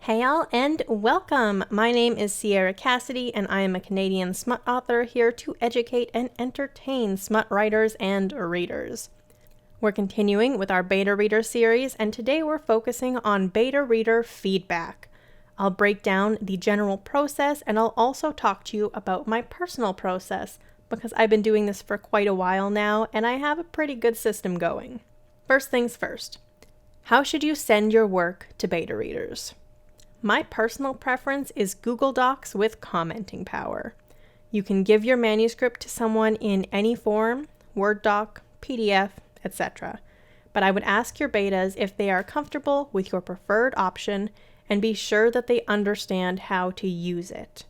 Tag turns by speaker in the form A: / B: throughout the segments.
A: Hey y'all, and welcome! My name is Sierra Cassidy, and I am a Canadian smut author here to educate and entertain smut writers and readers. We're continuing with our beta reader series, and today we're focusing on beta reader feedback. I'll break down the general process, and I'll also talk to you about my personal process, because I've been doing this for quite a while now, and I have a pretty good system going. First things first, how should you send your work to beta readers? My personal preference is Google Docs with commenting power. You can give your manuscript to someone in any form, Word doc, PDF, etc. But I would ask your betas if they are comfortable with your preferred option and be sure that they understand how to use it.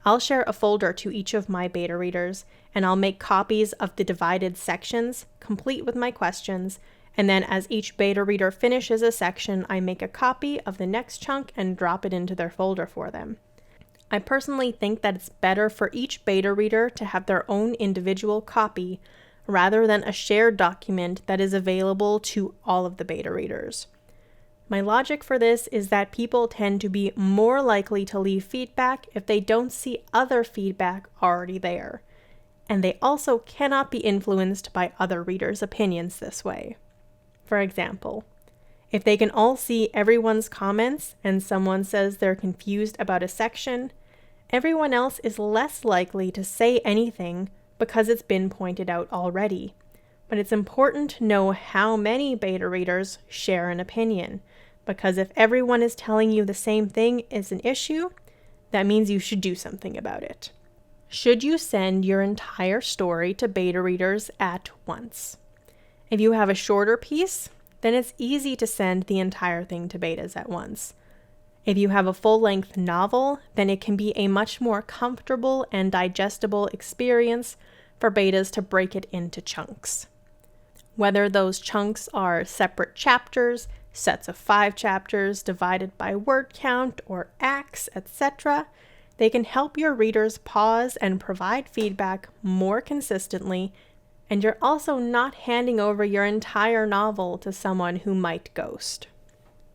A: I'll share a folder to each of my beta readers, and I'll make copies of the divided sections, complete with my questions, and then as each beta reader finishes a section, I make a copy of the next chunk and drop it into their folder for them. I personally think that it's better for each beta reader to have their own individual copy rather than a shared document that is available to all of the beta readers. My logic for this is that people tend to be more likely to leave feedback if they don't see other feedback already there, and they also cannot be influenced by other readers' opinions this way. For example, if they can all see everyone's comments and someone says they're confused about a section, everyone else is less likely to say anything because it's been pointed out already. But it's important to know how many beta readers share an opinion, because if everyone is telling you the same thing is an issue, that means you should do something about it. Should you send your entire story to beta readers at once? If you have a shorter piece, then it's easy to send the entire thing to betas at once. If you have a full-length novel, then it can be a much more comfortable and digestible experience for betas to break it into chunks. Whether those chunks are separate chapters, sets of 5 chapters divided by word count, or acts, etc., they can help your readers pause and provide feedback more consistently, and you're also not handing over your entire novel to someone who might ghost.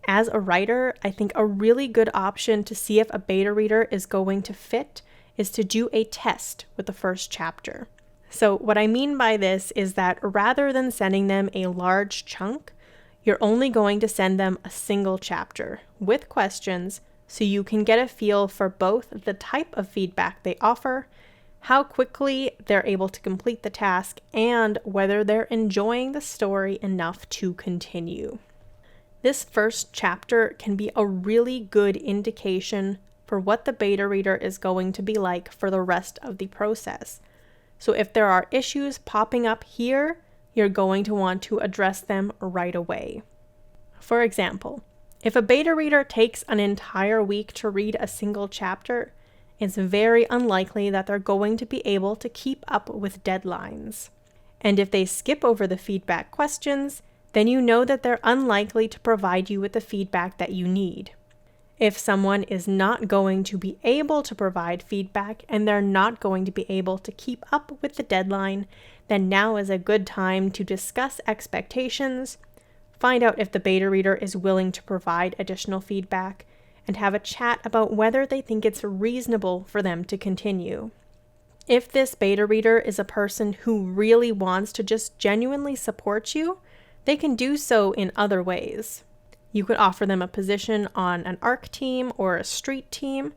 A: As a writer, I think a really good option to see if a beta reader is going to fit is to do a test with the first chapter. So what I mean by this is that rather than sending them a large chunk, you're only going to send them a single chapter with questions so you can get a feel for both the type of feedback they offer, how quickly they're able to complete the task, and whether they're enjoying the story enough to continue. This first chapter can be a really good indication for what the beta reader is going to be like for the rest of the process. So if there are issues popping up here, you're going to want to address them right away. For example, if a beta reader takes an entire week to read a single chapter, it's very unlikely that they're going to be able to keep up with deadlines. And if they skip over the feedback questions, then you know that they're unlikely to provide you with the feedback that you need. If someone is not going to be able to provide feedback and they're not going to be able to keep up with the deadline, then now is a good time to discuss expectations, find out if the beta reader is willing to provide additional feedback, and have a chat about whether they think it's reasonable for them to continue. If this beta reader is a person who really wants to just genuinely support you, they can do so in other ways. You could offer them a position on an ARC team or a street team,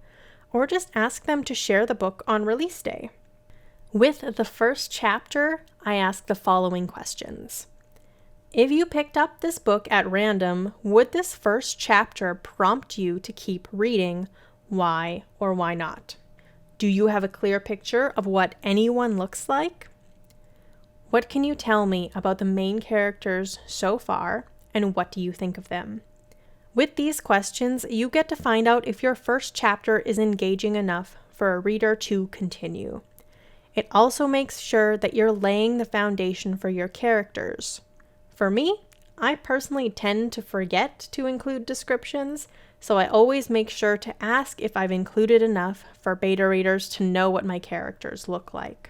A: or just ask them to share the book on release day. With the first chapter, I ask the following questions. If you picked up this book at random, would this first chapter prompt you to keep reading? Why or why not? Do you have a clear picture of what anyone looks like? What can you tell me about the main characters so far, and what do you think of them? With these questions, you get to find out if your first chapter is engaging enough for a reader to continue. It also makes sure that you're laying the foundation for your characters. For me, I personally tend to forget to include descriptions, so I always make sure to ask if I've included enough for beta readers to know what my characters look like.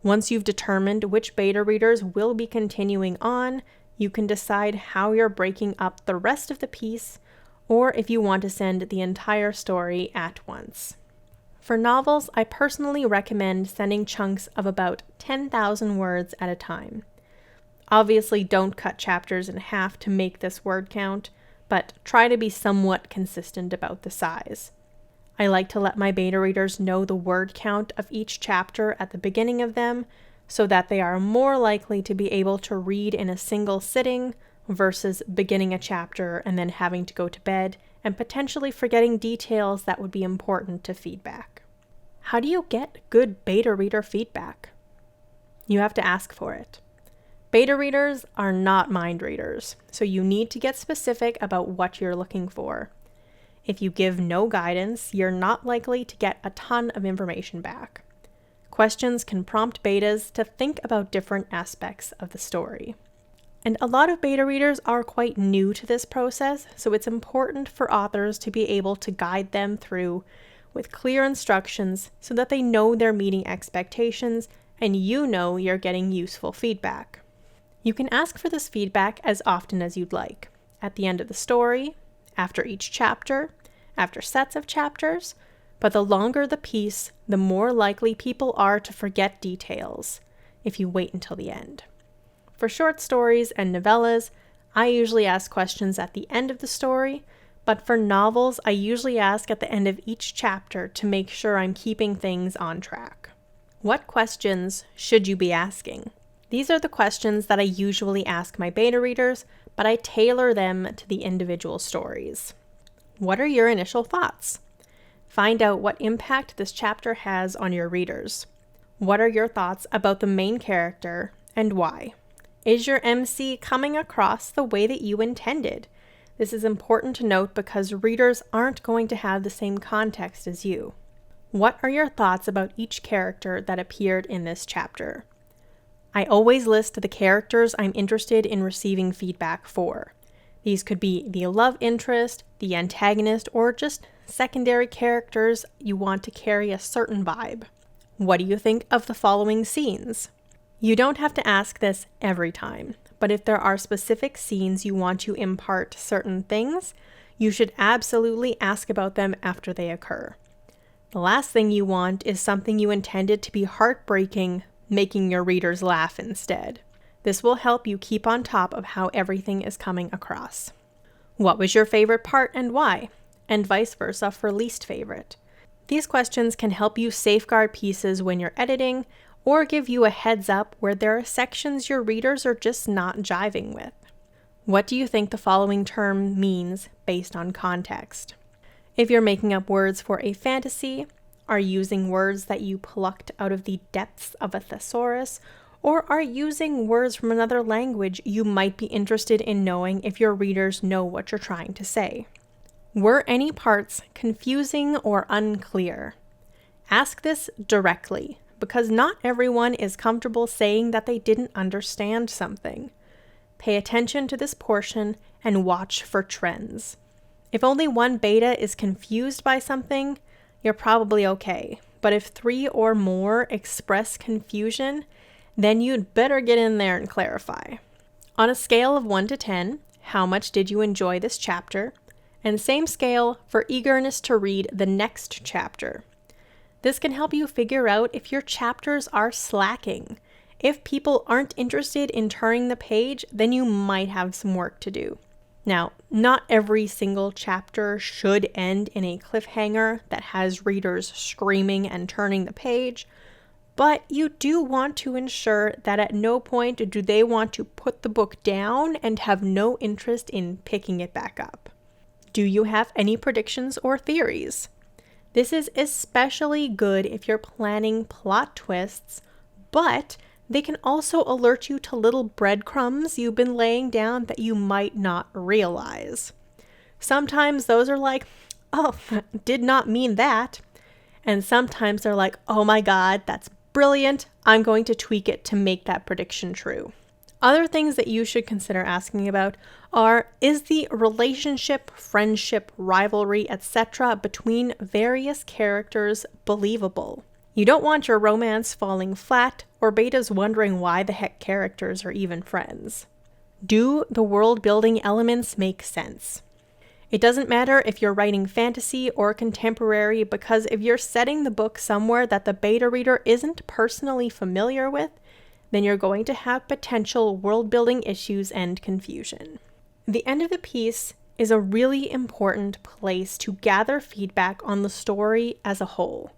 A: Once you've determined which beta readers will be continuing on, you can decide how you're breaking up the rest of the piece, or if you want to send the entire story at once. For novels, I personally recommend sending chunks of about 10,000 words at a time. Obviously, don't cut chapters in half to make this word count, but try to be somewhat consistent about the size. I like to let my beta readers know the word count of each chapter at the beginning of them, so that they are more likely to be able to read in a single sitting versus beginning a chapter and then having to go to bed and potentially forgetting details that would be important to feedback. How do you get good beta reader feedback? You have to ask for it. Beta readers are not mind readers, so you need to get specific about what you're looking for. If you give no guidance, you're not likely to get a ton of information back. Questions can prompt betas to think about different aspects of the story. And a lot of beta readers are quite new to this process, so it's important for authors to be able to guide them through with clear instructions so that they know they're meeting expectations and you know you're getting useful feedback. You can ask for this feedback as often as you'd like, at the end of the story, after each chapter, after sets of chapters, but the longer the piece, the more likely people are to forget details if you wait until the end. For short stories and novellas, I usually ask questions at the end of the story, but for novels, I usually ask at the end of each chapter to make sure I'm keeping things on track. What questions should you be asking? These are the questions that I usually ask my beta readers, but I tailor them to the individual stories. What are your initial thoughts? Find out what impact this chapter has on your readers. What are your thoughts about the main character and why? Is your MC coming across the way that you intended? This is important to note because readers aren't going to have the same context as you. What are your thoughts about each character that appeared in this chapter? I always list the characters I'm interested in receiving feedback for. These could be the love interest, the antagonist, or just secondary characters you want to carry a certain vibe. What do you think of the following scenes? You don't have to ask this every time, but if there are specific scenes you want to impart certain things, you should absolutely ask about them after they occur. The last thing you want is something you intended to be heartbreaking, making your readers laugh instead. This will help you keep on top of how everything is coming across. What was your favorite part and why? And vice versa for least favorite. These questions can help you safeguard pieces when you're editing, or give you a heads up where there are sections your readers are just not jiving with. What do you think the following term means based on context? If you're making up words for a fantasy, are using words that you plucked out of the depths of a thesaurus, or are using words from another language you might be interested in knowing if your readers know what you're trying to say? Were any parts confusing or unclear? Ask this directly, because not everyone is comfortable saying that they didn't understand something. Pay attention to this portion and watch for trends. If only one beta is confused by something, you're probably okay. But if 3 or more express confusion, then you'd better get in there and clarify. On a scale of 1 to 10, how much did you enjoy this chapter? And same scale for eagerness to read the next chapter. This can help you figure out if your chapters are slacking. If people aren't interested in turning the page, then you might have some work to do. Now, not every single chapter should end in a cliffhanger that has readers screaming and turning the page, but you do want to ensure that at no point do they want to put the book down and have no interest in picking it back up. Do you have any predictions or theories? This is especially good if you're planning plot twists, but they can also alert you to little breadcrumbs you've been laying down that you might not realize. Sometimes those are like, oh, did not mean that. And sometimes they're like, oh my God, that's brilliant. I'm going to tweak it to make that prediction true. Other things that you should consider asking about are, is the relationship, friendship, rivalry, etc. between various characters believable? You don't want your romance falling flat or betas wondering why the heck characters are even friends. Do the world building elements make sense? It doesn't matter if you're writing fantasy or contemporary, because if you're setting the book somewhere that the beta reader isn't personally familiar with, then you're going to have potential world-building issues and confusion. The end of the piece is a really important place to gather feedback on the story as a whole.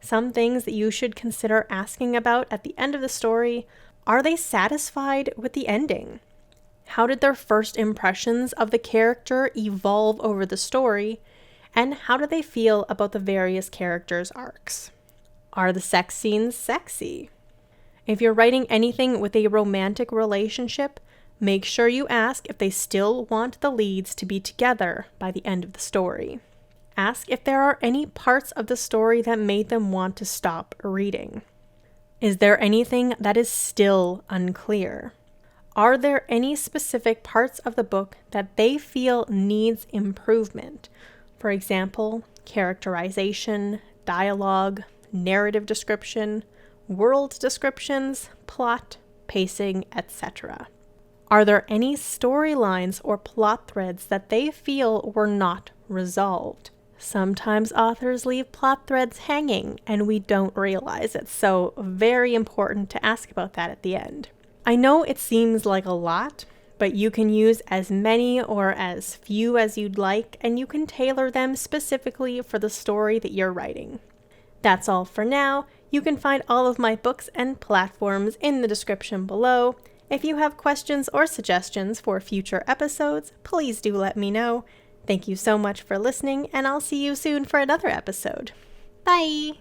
A: Some things that you should consider asking about at the end of the story: are they satisfied with the ending? How did their first impressions of the character evolve over the story? And how do they feel about the various characters' arcs? Are the sex scenes sexy? If you're writing anything with a romantic relationship, make sure you ask if they still want the leads to be together by the end of the story. Ask if there are any parts of the story that made them want to stop reading. Is there anything that is still unclear? Are there any specific parts of the book that they feel needs improvement? For example, characterization, dialogue, narrative description, world descriptions, plot, pacing, etc. Are there any storylines or plot threads that they feel were not resolved? Sometimes authors leave plot threads hanging and we don't realize it, so very important to ask about that at the end. I know it seems like a lot, but you can use as many or as few as you'd like, and you can tailor them specifically for the story that you're writing. That's all for now. You can find all of my books and platforms in the description below. If you have questions or suggestions for future episodes, please do let me know. Thank you so much for listening, and I'll see you soon for another episode. Bye!